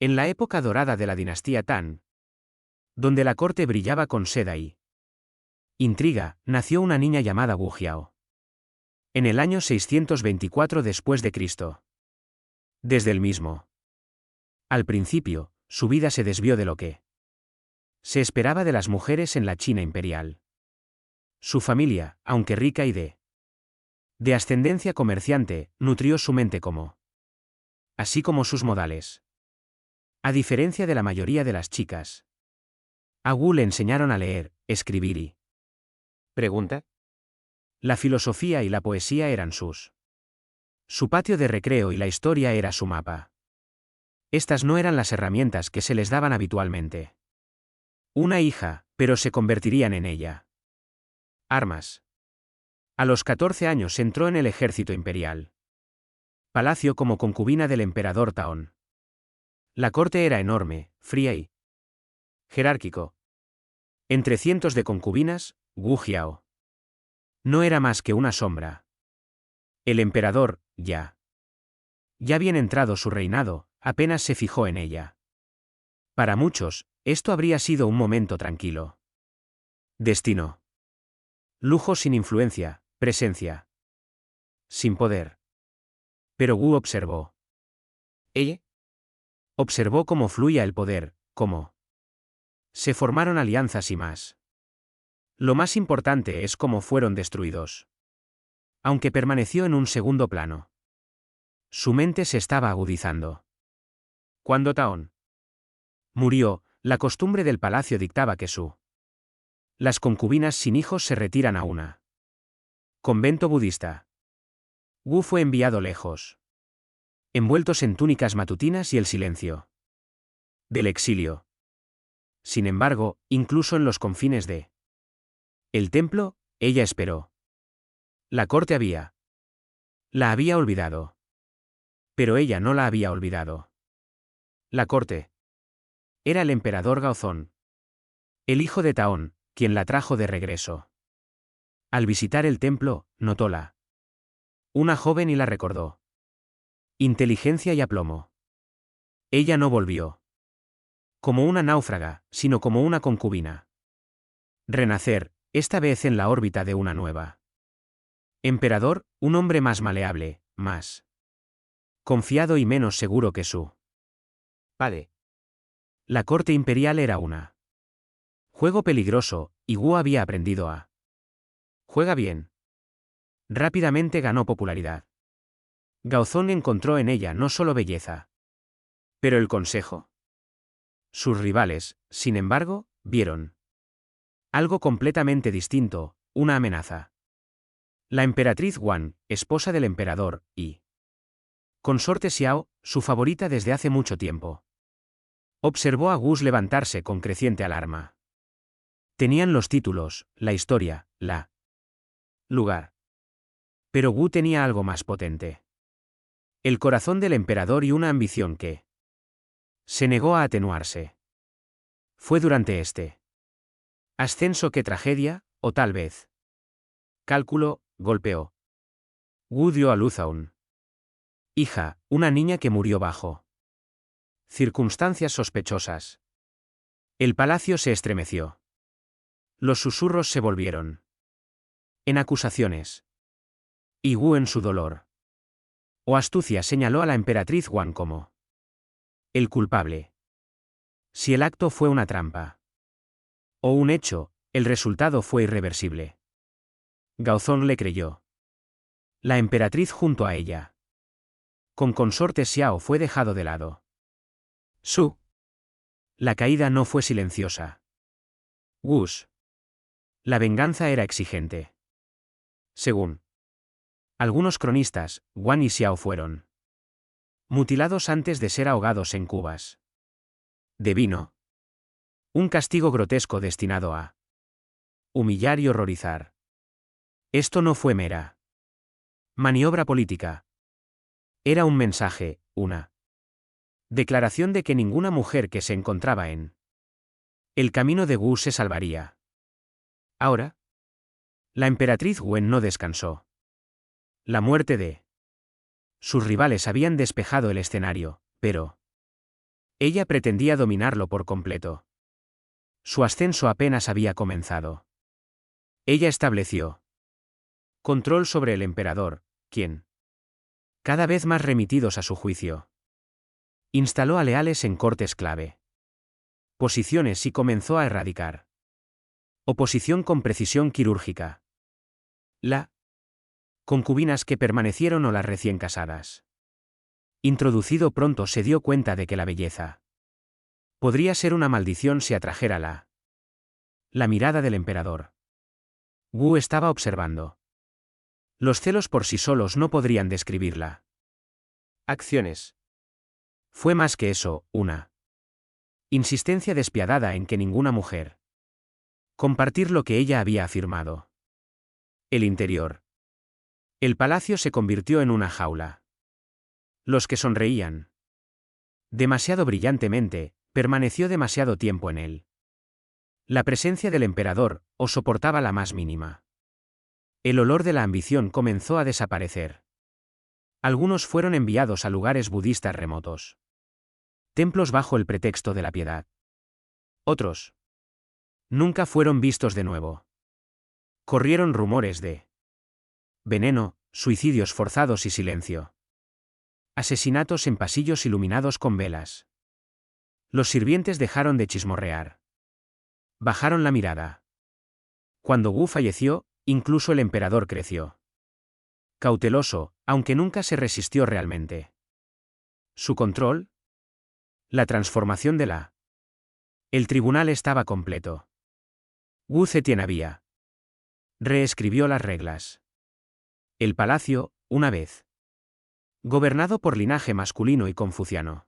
En la época dorada de la dinastía Tang, donde la corte brillaba con seda y intriga, nació una niña llamada Wu Jiao. En el año 624 después de Cristo. Desde el mismo. Al principio, su vida se desvió de lo que se esperaba de las mujeres en la China imperial. Su familia, aunque rica y de ascendencia comerciante, nutrió su mente así como sus modales. A diferencia de la mayoría de las chicas, a Wu le enseñaron a leer, escribir y ¿Pregunta? la filosofía y la poesía eran su patio de recreo y la historia era su mapa. Estas no eran las herramientas que se les daban habitualmente. Una hija, pero se convertirían en ella. Armas. A los 14 años entró en el ejército imperial. Palacio como concubina del emperador Taón. La corte era enorme, fría y jerárquico. Entre cientos de concubinas, Wu Jiao no era más que una sombra. El emperador, ya bien entrado su reinado, apenas se fijó en ella. Para muchos, esto habría sido un momento tranquilo. Destino. Lujo sin influencia, presencia. Sin poder. Pero Wu observó. ¿Ella? Observó cómo fluía el poder, cómo se formaron alianzas y más. Lo más importante es cómo fueron destruidos. Aunque permaneció en un segundo plano. Su mente se estaba agudizando. Cuando Taón murió, la costumbre del palacio dictaba que las concubinas sin hijos se retiran a una convento budista. Wu fue enviado lejos. Envueltos en túnicas matutinas y el silencio del exilio. Sin embargo, incluso en los confines de el templo, ella esperó. La corte la había olvidado. Pero ella no la había olvidado. La corte era el emperador Gaozón, el hijo de Taón, quien la trajo de regreso. Al visitar el templo, notóla una joven y la recordó. Inteligencia y aplomo. Ella no volvió como una náufraga, sino como una concubina. Renacer, esta vez en la órbita de una nueva emperador, un hombre más maleable, más confiado y menos seguro que su padre. La corte imperial era una juego peligroso, y Wu había aprendido a juega bien. Rápidamente ganó popularidad. Gaozón encontró en ella no solo belleza, pero el consejo. Sus rivales, sin embargo, vieron algo completamente distinto, una amenaza. La emperatriz Wan, esposa del emperador, y consorte Xiao, su favorita desde hace mucho tiempo. Observó a Wu levantarse con creciente alarma. Tenían los títulos, la historia, la lugar. Pero Wu tenía algo más potente. El corazón del emperador y una ambición que se negó a atenuarse. Fue durante este ascenso que tragedia, o tal vez cálculo, golpeó. Wu dio a luz a un hija, una niña que murió bajo circunstancias sospechosas. El palacio se estremeció. Los susurros se volvieron en acusaciones. Y Wu en su dolor o astucia señaló a la emperatriz Wan como el culpable. Si el acto fue una trampa o un hecho, el resultado fue irreversible. Gaozón le creyó. La emperatriz junto a ella. Con consorte Xiao fue dejado de lado. La caída no fue silenciosa. Wus. La venganza era exigente. Según algunos cronistas, Wan y Xiao fueron mutilados antes de ser ahogados en cubas de vino. Un castigo grotesco destinado a humillar y horrorizar. Esto no fue mera maniobra política. Era un mensaje, una declaración de que ninguna mujer que se encontraba en el camino de Wu se salvaría. Ahora, la emperatriz Wen no descansó. La muerte de sus rivales habían despejado el escenario, pero Ella pretendía dominarlo por completo. Su ascenso apenas había comenzado. Ella estableció control sobre el emperador, quien, cada vez más remitidos a su juicio, instaló a leales en cortes clave, posiciones y comenzó a erradicar oposición con precisión quirúrgica. La concubinas que permanecieron o las recién casadas. Introducido pronto se dio cuenta de que la belleza podría ser una maldición si atrajera la mirada del emperador. Wu estaba observando. Los celos por sí solos no podrían describirla. Acciones. Fue más que eso, una insistencia despiadada en que ninguna mujer compartir lo que ella había afirmado. El interior. El palacio se convirtió en una jaula. Los que sonreían demasiado brillantemente, permaneció demasiado tiempo en él. La presencia del emperador o soportaba la más mínima. El olor de la ambición comenzó a desaparecer. Algunos fueron enviados a lugares budistas remotos. Templos bajo el pretexto de la piedad. Otros nunca fueron vistos de nuevo. Corrieron rumores de veneno, suicidios forzados y silencio. Asesinatos en pasillos iluminados con velas. Los sirvientes dejaron de chismorrear. Bajaron la mirada. Cuando Wu falleció, incluso el emperador creció. Cauteloso, aunque nunca se resistió realmente. Su control. La transformación de el tribunal estaba completo. Wu Zetian había reescribió las reglas. El palacio, una vez gobernado por linaje masculino y confuciano.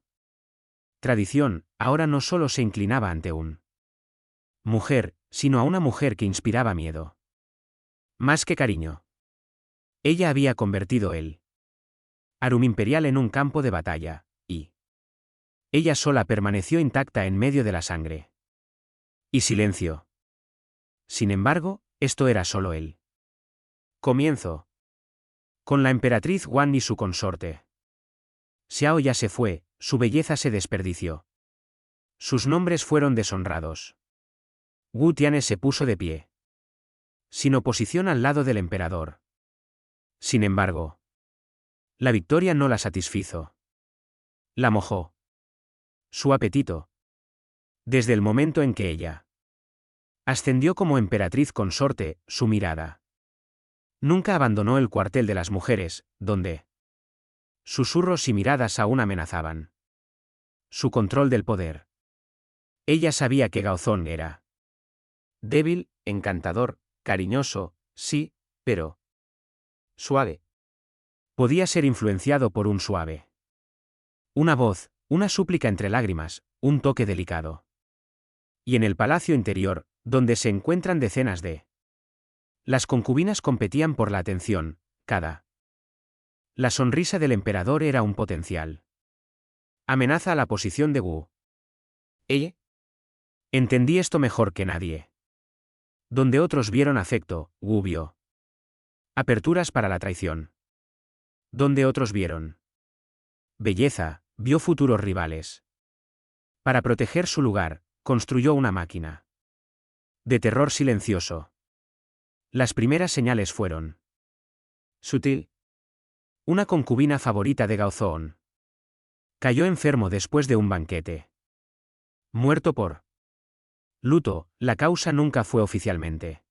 Tradición, ahora no solo se inclinaba ante un mujer, sino a una mujer que inspiraba miedo. Más que cariño. Ella había convertido el Arum imperial en un campo de batalla, y ella sola permaneció intacta en medio de la sangre. Y silencio. Sin embargo, esto era solo el comienzo. Con la emperatriz Wan y su consorte. Xiao ya se fue, su belleza se desperdició. Sus nombres fueron deshonrados. Wu Tianhe se puso de pie. Sin oposición al lado del emperador. Sin embargo, la victoria no la satisfizo. La mojó. Su apetito. Desde el momento en que ella ascendió como emperatriz consorte, su mirada nunca abandonó el cuartel de las mujeres, donde susurros y miradas aún amenazaban su control del poder. Ella sabía que Gaozón era débil, encantador, cariñoso, sí, pero suave. Podía ser influenciado por un suave. Una voz, una súplica entre lágrimas, un toque delicado. Y en el palacio interior, donde se encuentran decenas de las concubinas competían por la atención, la sonrisa del emperador era un potencial amenaza a la posición de Wu. Ella. Entendí esto mejor que nadie. Donde otros vieron afecto, Wu vio aperturas para la traición. Donde otros vieron belleza, vio futuros rivales. Para proteger su lugar, construyó una máquina de terror silencioso. Las primeras señales fueron sutil. Una concubina favorita de Gaozón cayó enfermo después de un banquete. Muerto por luto, la causa nunca fue oficialmente.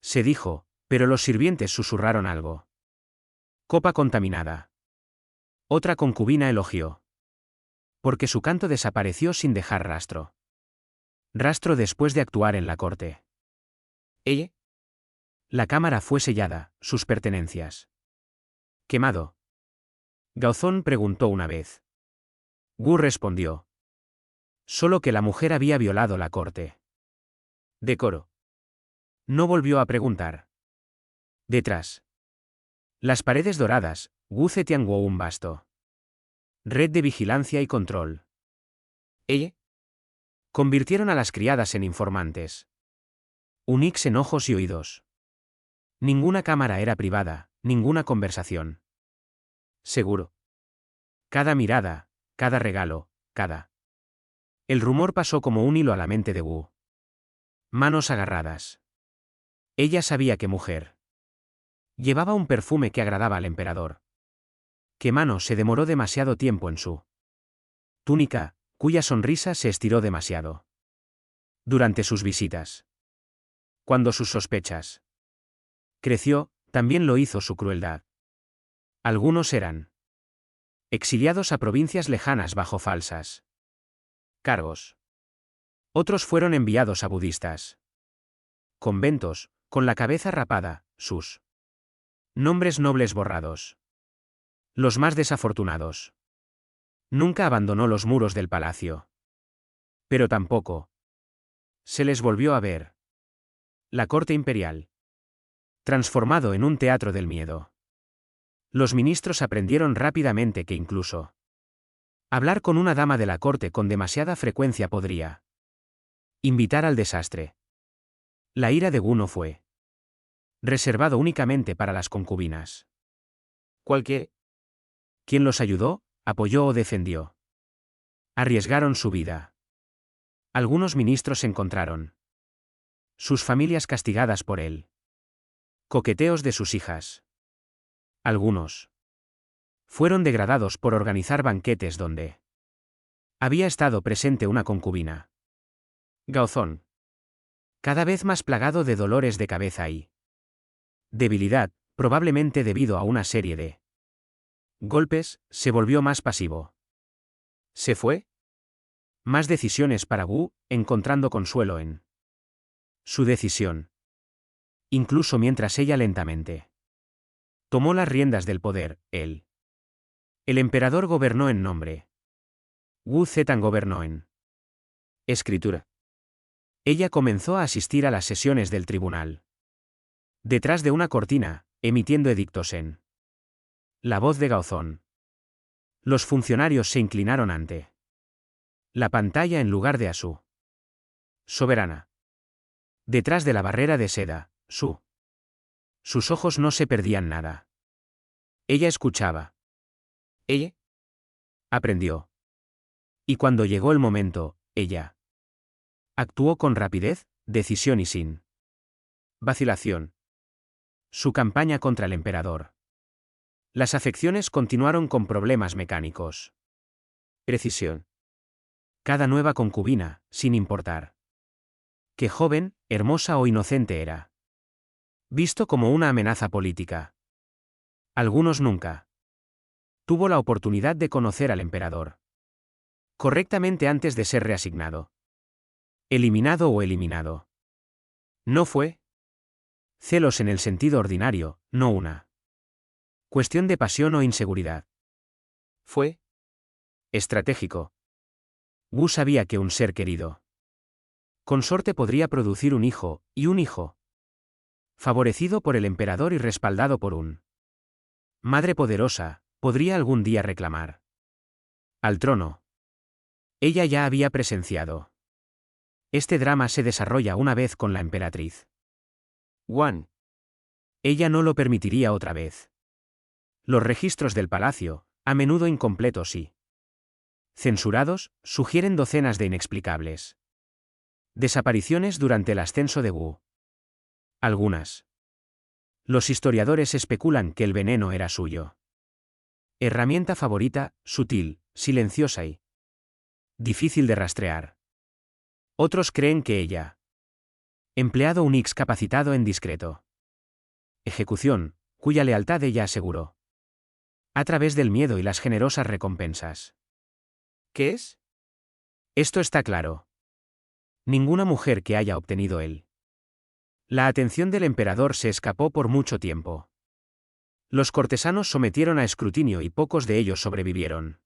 Se dijo, pero los sirvientes susurraron algo. Copa contaminada. Otra concubina elogió. Porque su canto desapareció sin dejar rastro. Rastro después de actuar en la corte. Ella. La cámara fue sellada, sus pertenencias quemado. Gaozón preguntó una vez. Wu respondió. Solo que la mujer había violado la corte. Decoro. No volvió a preguntar. Detrás. Las paredes doradas, Wu Zetian un vasto red de vigilancia y control. Ella. Convirtieron a las criadas en informantes. Unix en ojos y oídos. Ninguna cámara era privada, ninguna conversación. Seguro. Cada mirada, cada regalo, cada El rumor pasó como un hilo a la mente de Wu. Manos agarradas. Ella sabía que mujer. Llevaba un perfume que agradaba al emperador. Que Mano se demoró demasiado tiempo en su túnica, cuya sonrisa se estiró demasiado. Durante sus visitas. Cuando sus sospechas creció, también lo hizo su crueldad. Algunos eran exiliados a provincias lejanas bajo falsas cargos. Otros fueron enviados a budistas conventos, con la cabeza rapada, sus nombres nobles borrados. Los más desafortunados. Nunca abandonó los muros del palacio. Pero tampoco se les volvió a ver. La corte imperial. Transformado en un teatro del miedo. Los ministros aprendieron rápidamente que incluso hablar con una dama de la corte con demasiada frecuencia podría invitar al desastre. La ira de Wu no fue reservado únicamente para las concubinas. Cualquier. ¿Quién los ayudó, apoyó o defendió? Arriesgaron su vida. Algunos ministros encontraron sus familias castigadas por él. Coqueteos de sus hijas. Algunos fueron degradados por organizar banquetes donde había estado presente una concubina. Gaozón. Cada vez más plagado de dolores de cabeza y debilidad, probablemente debido a una serie de golpes, se volvió más pasivo. ¿Se fue? Más decisiones para Wu, encontrando consuelo en su decisión. Incluso mientras ella lentamente tomó las riendas del poder, él. El emperador gobernó en nombre. Wu Zetian gobernó en escritura. Ella comenzó a asistir a las sesiones del tribunal. Detrás de una cortina, emitiendo edictos en la voz de Gaozón. Los funcionarios se inclinaron ante la pantalla en lugar de a su soberana. Detrás de la barrera de seda, sus ojos no se perdían nada. Ella escuchaba. Ella Aprendió. Y cuando llegó el momento, ella actuó con rapidez, decisión y sin vacilación. Su campaña contra el emperador. Las afecciones continuaron con problemas mecánicos. Precisión. Cada nueva concubina, sin importar qué joven, hermosa o inocente era, visto como una amenaza política. Algunos nunca tuvo la oportunidad de conocer al emperador correctamente antes de ser reasignado. Eliminado o eliminado. No fue celos en el sentido ordinario, no una cuestión de pasión o inseguridad. fue Estratégico. Wu sabía que un ser querido consorte podría producir un hijo, y un hijo favorecido por el emperador y respaldado por un madre poderosa, podría algún día reclamar al trono. Ella ya había presenciado. Este drama se desarrolla una vez con la emperatriz. One. Ella no lo permitiría otra vez. Los registros del palacio, a menudo incompletos y censurados, sugieren docenas de inexplicables desapariciones durante el ascenso de Wu. Algunas. Los historiadores especulan que el veneno era suyo. Herramienta favorita, sutil, silenciosa y difícil de rastrear. Otros creen que ella empleado un X capacitado en discreto ejecución, cuya lealtad ella aseguró a través del miedo y las generosas recompensas. ¿Qué es? Esto está claro. Ninguna mujer que haya obtenido la atención del emperador se escapó por mucho tiempo. Los cortesanos sometieron a escrutinio y pocos de ellos sobrevivieron.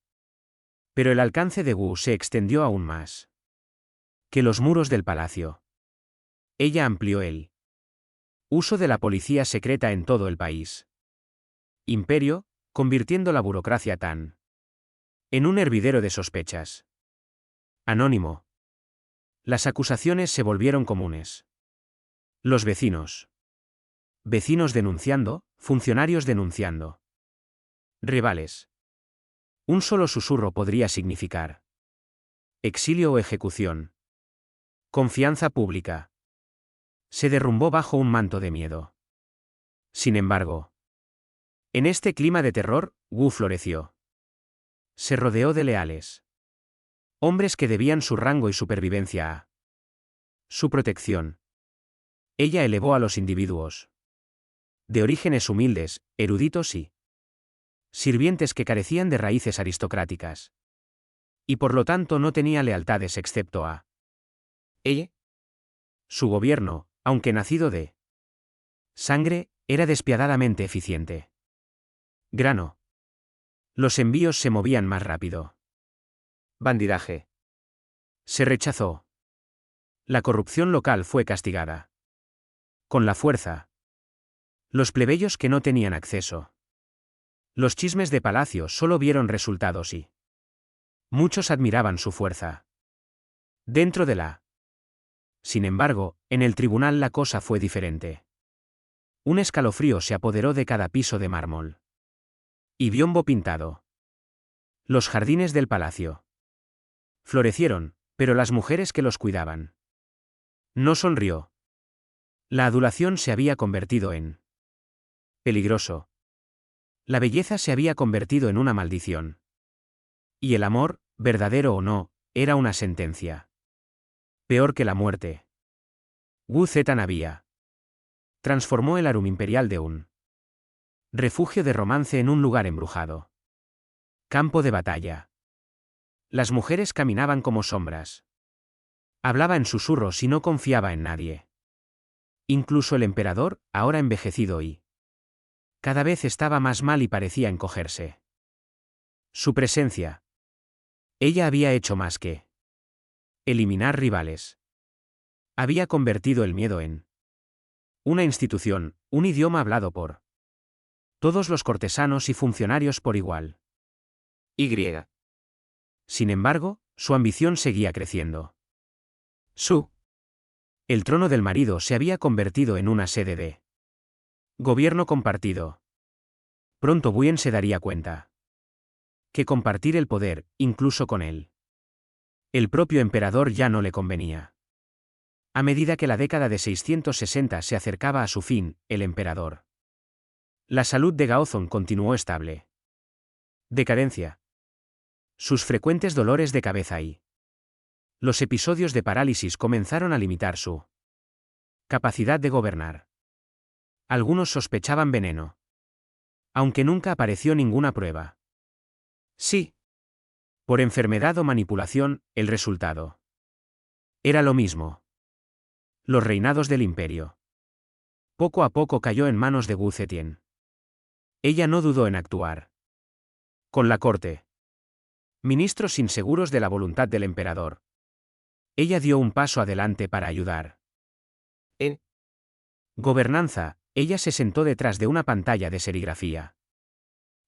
Pero el alcance de Wu se extendió aún más que los muros del palacio. Ella amplió el uso de la policía secreta en todo el país. Imperio, convirtiendo la burocracia tan en un hervidero de sospechas. Anónimo. Las acusaciones se volvieron comunes. Los vecinos. Vecinos denunciando, funcionarios denunciando. Rivales. Un solo susurro podría significar exilio o ejecución. Confianza pública. Se derrumbó bajo un manto de miedo. Sin embargo, en este clima de terror, Wu floreció. Se rodeó de leales. Hombres que debían su rango y supervivencia a su protección. Ella elevó a los individuos de orígenes humildes, eruditos y sirvientes que carecían de raíces aristocráticas. Y por lo tanto no tenía lealtades excepto a ella. su gobierno, aunque nacido de sangre, era despiadadamente eficiente. Grano. Los envíos se movían más rápido. Bandidaje. Se rechazó. La corrupción local fue castigada. Con la fuerza. Los plebeyos que no tenían acceso. Los chismes de palacio solo vieron resultados y muchos admiraban su fuerza. Dentro de la. Sin embargo, en el tribunal la cosa fue diferente. Un escalofrío se apoderó de cada piso de mármol. Y biombo pintado. Los jardines del palacio florecieron, pero las mujeres que los cuidaban. No sonrió. La adulación se había convertido en peligroso. La belleza se había convertido en una maldición. Y el amor, verdadero o no, era una sentencia. Peor que la muerte. Wu Zetan había transformó el Arum imperial de un refugio de romance en un lugar embrujado. Campo de batalla. Las mujeres caminaban como sombras. Hablaba en susurros y no confiaba en nadie. Incluso el emperador, ahora envejecido y cada vez estaba más mal y parecía encogerse. Su presencia. Ella había hecho más que eliminar rivales. Había convertido el miedo en una institución, un idioma hablado por todos los cortesanos y funcionarios por igual. Y. Sin embargo, su ambición seguía creciendo. El trono del marido se había convertido en una sede de gobierno compartido. Pronto Buen se daría cuenta que compartir el poder, incluso con él, el propio emperador ya no le convenía. A medida que la década de 660 se acercaba a su fin, el emperador. La salud de Gaozong continuó estable. Decadencia. Sus frecuentes dolores de cabeza y los episodios de parálisis comenzaron a limitar su capacidad de gobernar. Algunos sospechaban veneno. Aunque nunca apareció ninguna prueba. Sí. Por enfermedad o manipulación, el resultado era lo mismo. Los reinados del imperio. Poco a poco cayó en manos de Wu Zetian. Ella no dudó en actuar. Con la corte. Ministros inseguros de la voluntad del emperador. Ella dio un paso adelante para ayudar. En gobernanza, ella se sentó detrás de una pantalla de serigrafía.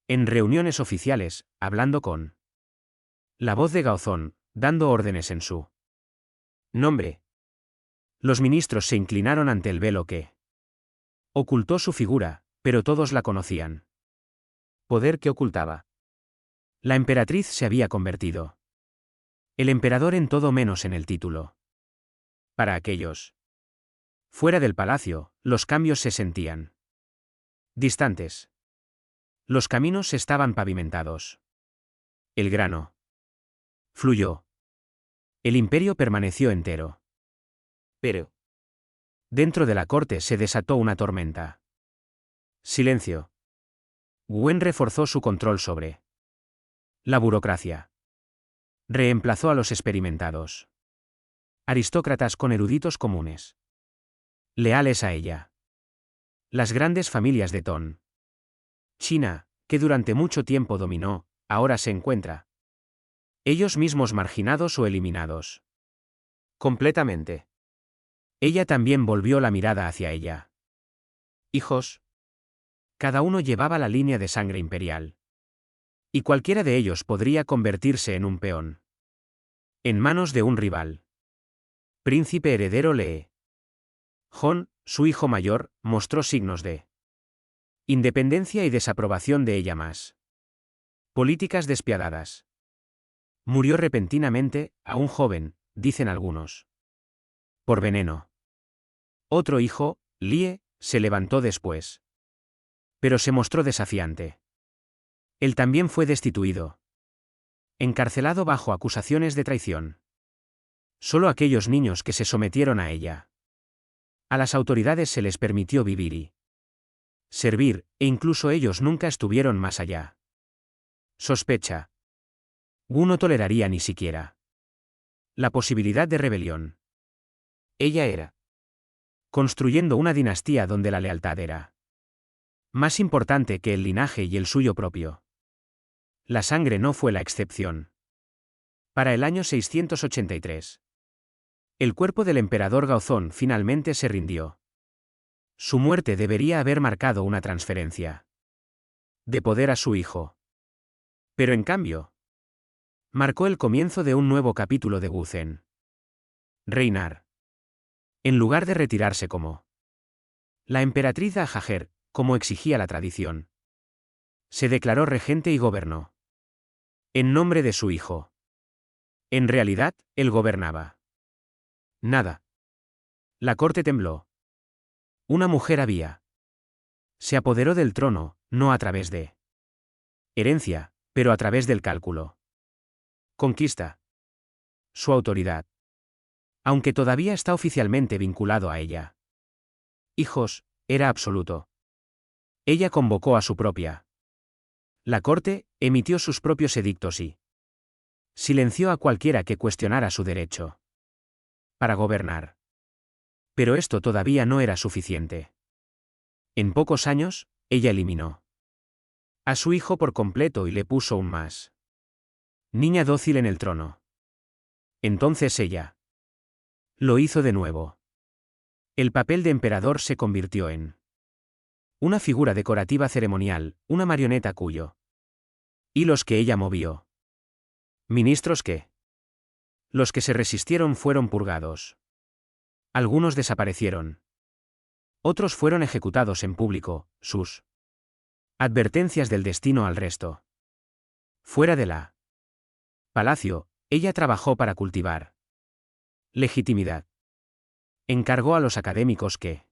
En reuniones oficiales, hablando con la voz de Gaozón, dando órdenes en su nombre. Los ministros se inclinaron ante el velo que ocultó su figura, pero todos la conocían. Poder que ocultaba. La emperatriz se había convertido. El emperador en todo menos en el título. Para aquellos fuera del palacio, los cambios se sentían distantes. Los caminos estaban pavimentados. El grano fluyó. El imperio permaneció entero. Pero. Dentro de la corte se desató una tormenta. Silencio. Wen reforzó su control sobre la burocracia. Reemplazó a los experimentados aristócratas con eruditos comunes. Leales a ella. Las grandes familias de Ton. China, que durante mucho tiempo dominó, ahora se encuentra. Ellos mismos marginados o eliminados. Completamente. Ella también volvió la mirada hacia ella. Hijos. Cada uno llevaba la línea de sangre imperial. Y cualquiera de ellos podría convertirse en un peón. En manos de un rival. Príncipe heredero Lee. Hon, su hijo mayor, mostró signos de independencia y desaprobación de ella más. Políticas despiadadas. Murió repentinamente, aún joven, dicen algunos. Por veneno. Otro hijo, Lie, se levantó después. Pero se mostró desafiante. Él también fue destituido. Encarcelado bajo acusaciones de traición. Solo aquellos niños que se sometieron a ella. A las autoridades se les permitió vivir y servir, e incluso ellos nunca estuvieron más allá. Sospecha. Wu no toleraría ni siquiera la posibilidad de rebelión. Ella era. Construyendo una dinastía donde la lealtad era más importante que el linaje y el suyo propio. La sangre no fue la excepción. Para el año 683. El cuerpo del emperador Gaozón finalmente se rindió. Su muerte debería haber marcado una transferencia de poder a su hijo. Pero en cambio, marcó el comienzo de un nuevo capítulo de Wu Zhen. Reinar. En lugar de retirarse como la emperatriz Ajajer, como exigía la tradición, se declaró regente y gobernó. En nombre de su hijo. En realidad, él gobernaba. Nada. La corte tembló. Una mujer había. Se apoderó del trono, no a través de herencia, pero a través del cálculo. Conquista. Su autoridad. Aunque todavía está oficialmente vinculado a ella. Hijos, era absoluto. Ella convocó a su propia. La corte emitió sus propios edictos y silenció a cualquiera que cuestionara su derecho para gobernar. Pero esto todavía no era suficiente. En pocos años, ella eliminó a su hijo por completo y le puso un más niña dócil en el trono. Entonces ella lo hizo de nuevo. El papel de emperador se convirtió en una figura decorativa ceremonial, una marioneta cuyo hilos que ella movió. Ministros que los que se resistieron fueron purgados. Algunos desaparecieron. Otros fueron ejecutados en público, sus advertencias del destino al resto. Fuera de la palacio, ella trabajó para cultivar legitimidad. Encargó a los académicos que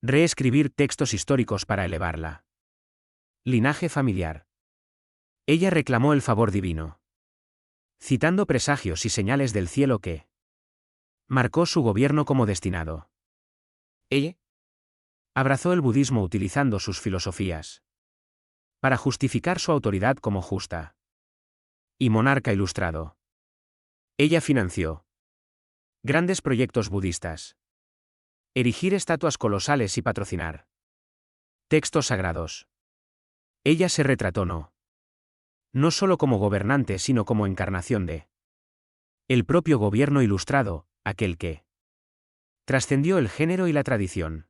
reescribir textos históricos para elevarla. Linaje familiar. Ella reclamó el favor divino, citando presagios y señales del cielo que marcó su gobierno como destinado. Ella. Abrazó el budismo utilizando sus filosofías para justificar su autoridad como justa y monarca ilustrado. Ella financió grandes proyectos budistas, erigir estatuas colosales y patrocinar textos sagrados. Ella se retrató no solo como gobernante sino como encarnación de el propio gobierno ilustrado, aquel que trascendió el género y la tradición.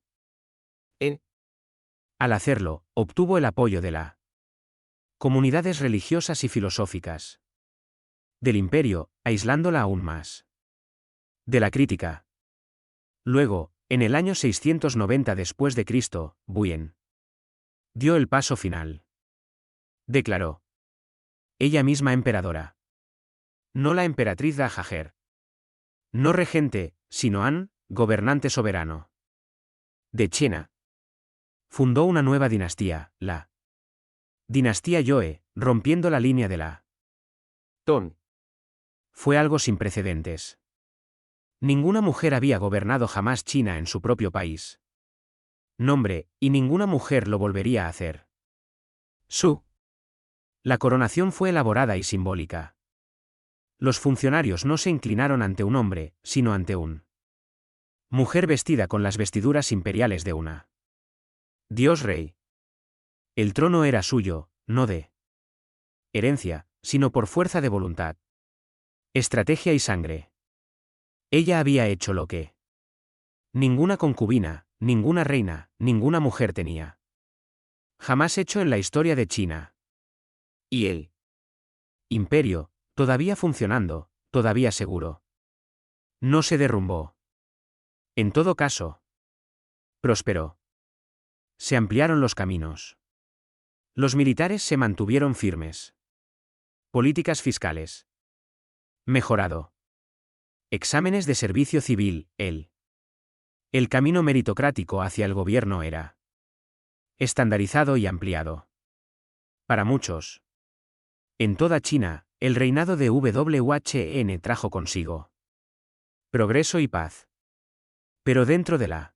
Al hacerlo, obtuvo el apoyo de la comunidades religiosas y filosóficas del imperio, aislándola aún más de la crítica. Luego, en el año 690 después de Cristo, Buyen dio el paso final. Declaró ella misma emperadora. No la emperatriz de Ajajer. No regente, sino An, gobernante soberano de China. Fundó una nueva dinastía, la dinastía Yoe, rompiendo la línea de la Ton. Fue algo sin precedentes. Ninguna mujer había gobernado jamás China en su propio país. Nombre, y ninguna mujer lo volvería a hacer. La coronación fue elaborada y simbólica. Los funcionarios no se inclinaron ante un hombre, sino ante un mujer vestida con las vestiduras imperiales de una dios rey. El trono era suyo, no de herencia, sino por fuerza de voluntad, estrategia y sangre. Ella había hecho lo que ninguna concubina, ninguna reina, ninguna mujer tenía jamás hecho en la historia de China. Y el imperio, todavía funcionando, todavía seguro. No se derrumbó. En todo caso, prosperó. Se ampliaron los caminos. Los militares se mantuvieron firmes. Políticas fiscales. Mejorado. Exámenes de servicio civil, El camino meritocrático hacia el gobierno era estandarizado y ampliado. Para muchos. En toda China, el reinado de Wuchen trajo consigo progreso y paz. Pero dentro de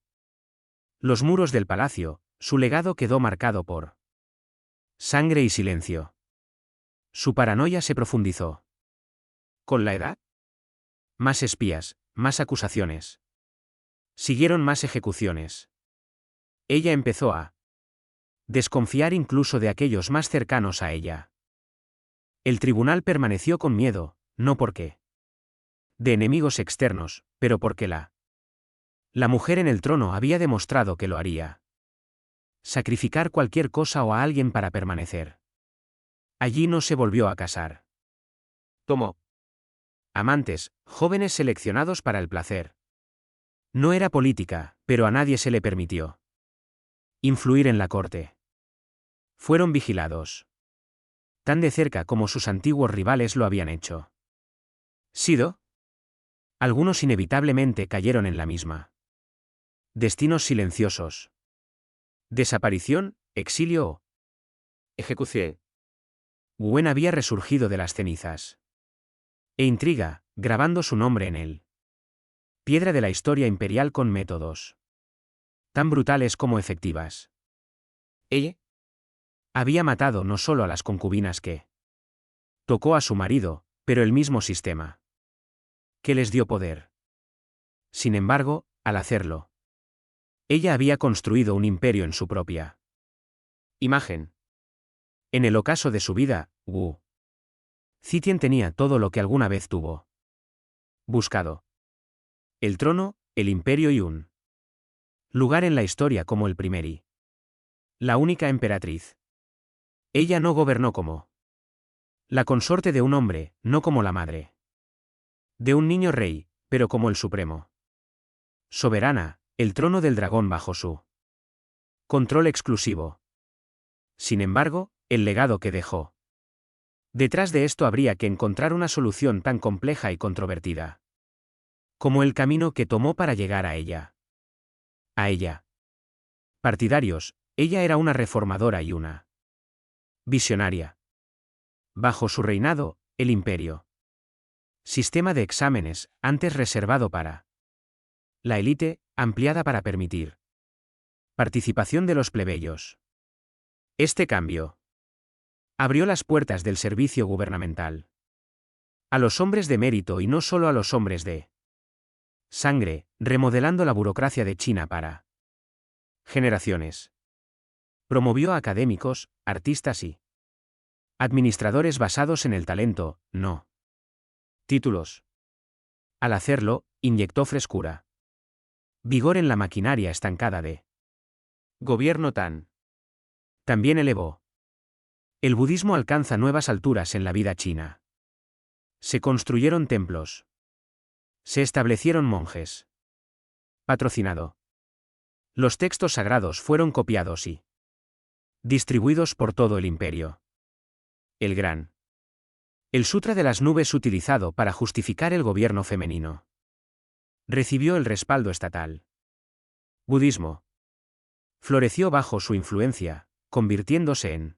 los muros del palacio, su legado quedó marcado por sangre y silencio. Su paranoia se profundizó. Con la edad, más espías, más acusaciones. Siguieron más ejecuciones. Ella empezó a desconfiar incluso de aquellos más cercanos a ella. El tribunal permaneció con miedo, no porque de enemigos externos, pero porque la mujer en el trono había demostrado que lo haría. Sacrificar cualquier cosa o a alguien para permanecer. Allí no se volvió a casar. Tomó amantes, jóvenes seleccionados para el placer. No era política, pero a nadie se le permitió influir en la corte. Fueron vigilados. Tan de cerca como sus antiguos rivales lo habían hecho. ¿Sido? Algunos inevitablemente cayeron en la misma. Destinos silenciosos. Desaparición, exilio o ejecución. Wen había resurgido de las cenizas. E intriga, grabando su nombre en él. Piedra de la historia imperial con métodos tan brutales como efectivas. Ella Había matado no solo a las concubinas que tocó a su marido, pero el mismo sistema que les dio poder. Sin embargo, al hacerlo, ella había construido un imperio en su propia imagen. En el ocaso de su vida, Wu Zetian tenía todo lo que alguna vez tuvo buscado. El trono, el imperio y un lugar en la historia como el primeri. La única emperatriz. Ella no gobernó como la consorte de un hombre, no como la madre de un niño rey, pero como el supremo. Soberana, el trono del dragón bajo su control exclusivo. Sin embargo, el legado que dejó. Detrás de esto habría que encontrar una solución tan compleja y controvertida como el camino que tomó para llegar a ella. A ella. Partidarios, ella era una reformadora y una visionaria. Bajo su reinado, el imperio. Sistema de exámenes, antes reservado para la élite, ampliada para permitir participación de los plebeyos. Este cambio abrió las puertas del servicio gubernamental a los hombres de mérito y no solo a los hombres de sangre, remodelando la burocracia de China para generaciones. Promovió a académicos, artistas y administradores basados en el talento, no títulos. Al hacerlo, inyectó frescura. Vigor en la maquinaria estancada de gobierno tan. También elevó. El budismo alcanza nuevas alturas en la vida china. Se construyeron templos. Se establecieron monjes. Patrocinado. Los textos sagrados fueron copiados y distribuidos por todo el imperio. El Sutra de las Nubes utilizado para justificar el gobierno femenino. Recibió el respaldo estatal. Budismo. Floreció bajo su influencia, convirtiéndose en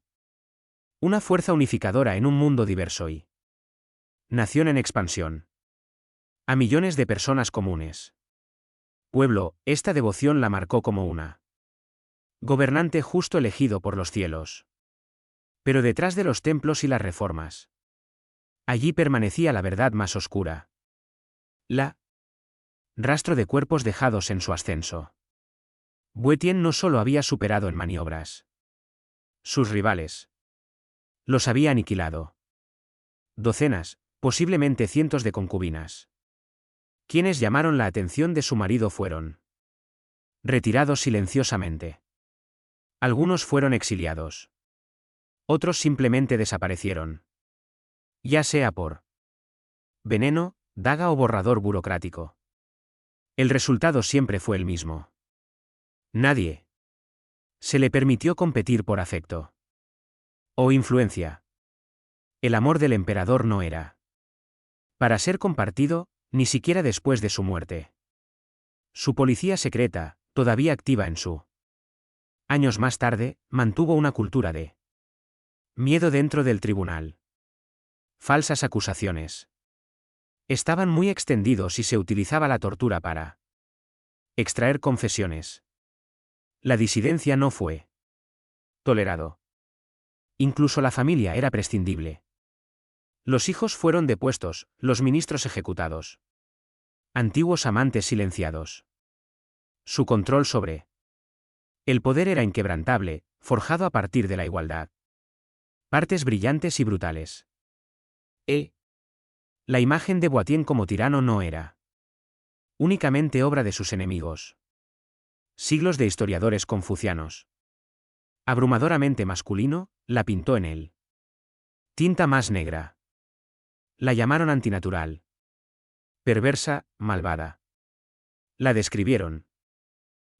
una fuerza unificadora en un mundo diverso y nación en expansión. A millones de personas comunes. Pueblo, esta devoción la marcó como una gobernante justo elegido por los cielos. Pero detrás de los templos y las reformas, allí permanecía la verdad más oscura. La rastro de cuerpos dejados en su ascenso. Buetien no solo había superado en maniobras sus rivales. Los había aniquilado. Docenas, posiblemente cientos de concubinas. Quienes llamaron la atención de su marido fueron retirados silenciosamente. Algunos fueron exiliados. Otros simplemente desaparecieron. Ya sea por veneno, daga o borrador burocrático. El resultado siempre fue el mismo. Nadie se le permitió competir por afecto o influencia. El amor del emperador no era Para ser compartido, ni siquiera después de su muerte. Su policía secreta, todavía activa en su. Años más tarde, mantuvo una cultura de miedo dentro del tribunal. Falsas acusaciones. Estaban muy extendidos y se utilizaba la tortura para extraer confesiones. La disidencia no fue tolerado. Incluso la familia era prescindible. Los hijos fueron depuestos, los ministros ejecutados. Antiguos amantes silenciados. Su control sobre el poder era inquebrantable, forjado a partir de la igualdad. Partes brillantes y brutales. La imagen de Boitien como tirano no era únicamente obra de sus enemigos. Siglos de historiadores confucianos. Abrumadoramente masculino, la pintó en él. Tinta más negra. La llamaron antinatural. Perversa, malvada. La describieron.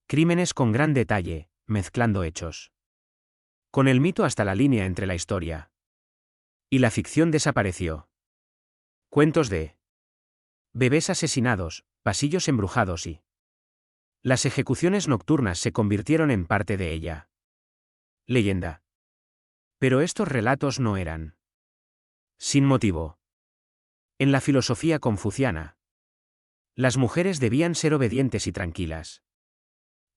Crímenes con gran detalle, mezclando hechos. Con el mito hasta la línea entre la historia y la ficción desapareció. Cuentos de bebés asesinados, pasillos embrujados y las ejecuciones nocturnas se convirtieron en parte de ella. Leyenda. Pero estos relatos no eran sin motivo. En la filosofía confuciana, las mujeres debían ser obedientes y tranquilas.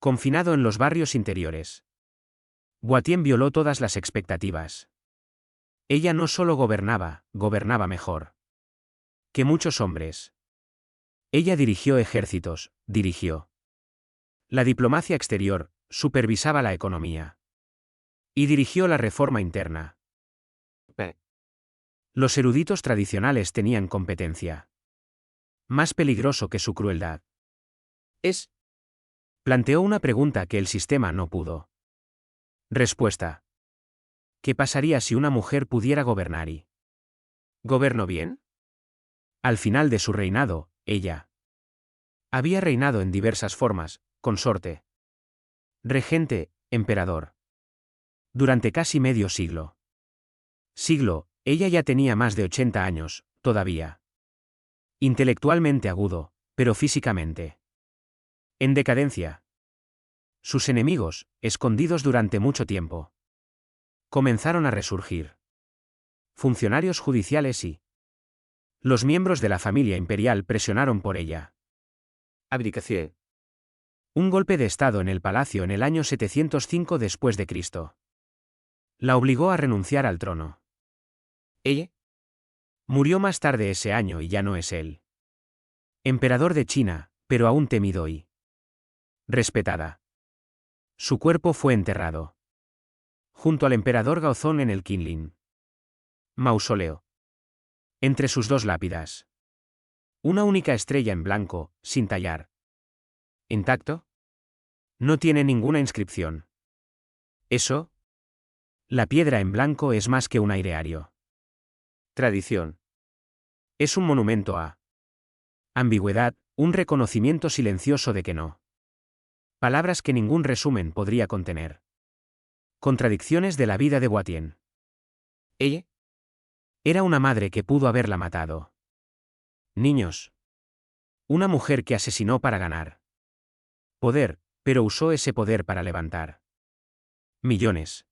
Confinado en los barrios interiores, Boitien violó todas las expectativas. Ella no solo gobernaba, gobernaba mejor que muchos hombres. Ella dirigió ejércitos, dirigió la diplomacia exterior, supervisaba la economía y dirigió la reforma interna. Los eruditos tradicionales tenían competencia. Más peligroso que su crueldad. Planteó una pregunta que el sistema no pudo. Respuesta. ¿Qué pasaría si una mujer pudiera gobernar y gobernó bien? Al final de su reinado, ella había reinado en diversas formas, consorte, regente, emperador. Durante casi medio siglo. Ella ya tenía más de 80 años, todavía. Intelectualmente agudo, pero físicamente en decadencia. Sus enemigos, escondidos durante mucho tiempo, comenzaron a resurgir. Funcionarios judiciales y los miembros de la familia imperial presionaron por ella. Abdicación. Un golpe de estado en el palacio en el año 705 después de Cristo. La obligó a renunciar al trono. Ella Murió más tarde ese año y ya no es él. Emperador de China, pero aún temido y respetada. Su cuerpo fue enterrado junto al emperador Gaozong en el Qinlin mausoleo. Entre sus dos lápidas. Una única estrella en blanco, sin tallar. ¿Intacto? No tiene ninguna inscripción. ¿Eso? La piedra en blanco es más que un aireario. Tradición. Es un monumento a ambigüedad, un reconocimiento silencioso de que no. Palabras que ningún resumen podría contener. Contradicciones de la vida de Boitien. Ella Era una madre que pudo haberla matado. Niños. Una mujer que asesinó para ganar poder, pero usó ese poder para levantar millones.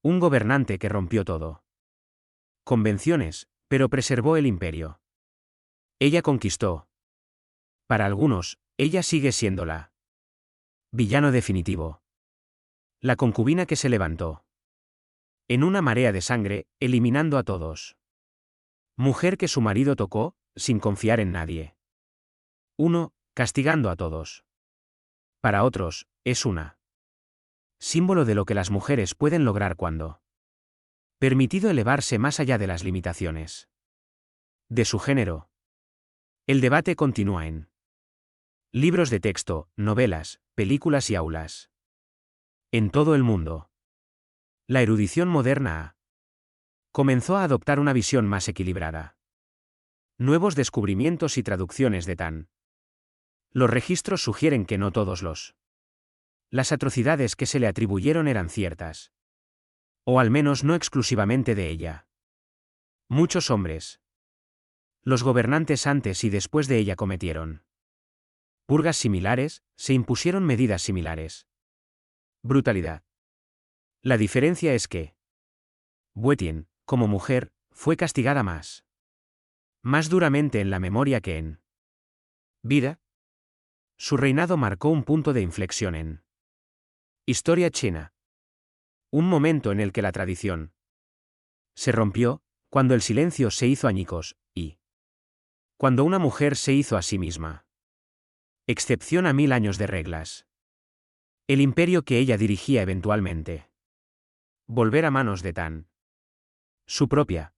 Un gobernante que rompió todo. Convenciones, pero preservó el imperio. Ella conquistó. Para algunos, ella sigue siendo la villano definitivo. La concubina que se levantó en una marea de sangre, eliminando a todos. Mujer que su marido tocó, sin confiar en nadie. Uno, castigando a todos. Para otros, es una símbolo de lo que las mujeres pueden lograr cuando permitido elevarse más allá de las limitaciones de su género. El debate continúa en libros de texto, novelas, películas y aulas. En todo el mundo. La erudición moderna comenzó a adoptar una visión más equilibrada. Nuevos descubrimientos y traducciones de Tan. Los registros sugieren que no todos las atrocidades que se le atribuyeron eran ciertas. O al menos no exclusivamente de ella. Muchos hombres Los gobernantes antes y después de ella cometieron purgas similares, se impusieron medidas similares. Brutalidad. La diferencia es que Búetien, como mujer, fue castigada más duramente en la memoria que en vida. Su reinado marcó un punto de inflexión en historia china. Un momento en el que la tradición se rompió, cuando el silencio se hizo añicos, y cuando una mujer se hizo a sí misma excepción a 1000 años de reglas. El imperio que ella dirigía eventualmente volver a manos de Tan, su propia